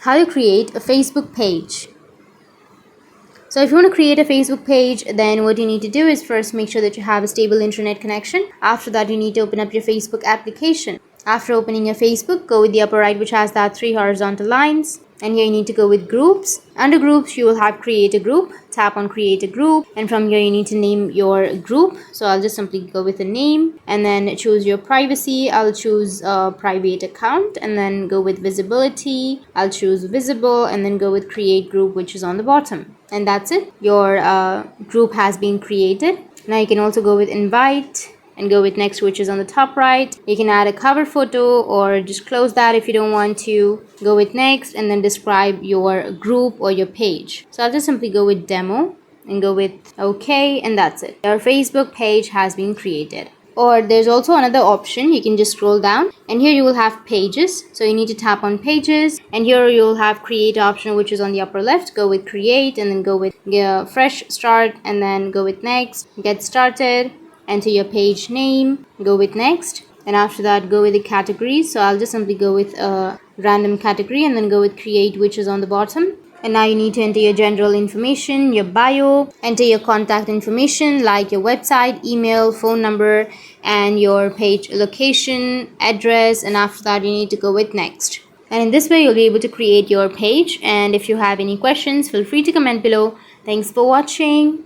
how to create a Facebook page. So if you want to create a Facebook page, then what you need to do is first make sure that you have a stable internet connection. After that, you need to open up your Facebook application. After opening your Facebook, go with the upper right, which has that 3 horizontal lines. And here you need to go with groups. Under groups, you will have create a group. Tap on create a group. And from here, you need to name your group. So I'll just simply go with a name and then choose your privacy. I'll choose a private account and then go with visibility. I'll choose visible and then go with create group, which is on the bottom. And that's it. Your group has been created. Now you can also go with invite and go with next, which is on the top right. You can add a cover photo or just close that if you don't want to. Go with next and then describe your group or your page. So I'll just simply go with demo and go with okay, and that's it. Your Facebook page has been created. Or there's also another option. You can just scroll down and here you will have pages. So you need to tap on pages and here you'll have create option, which is on the upper left. Go with create and then go with fresh start and then go with next, get started. Enter your page name, go with next, and after that go with the categories. So I'll just simply go with a random category and then go with create, which is on the bottom. And now you need to enter your general information, your bio, enter your contact information like your website, email, phone number, and your page location, address, and after that you need to go with next. And in this way you'll be able to create your page. And if you have any questions, feel free to comment below. Thanks for watching.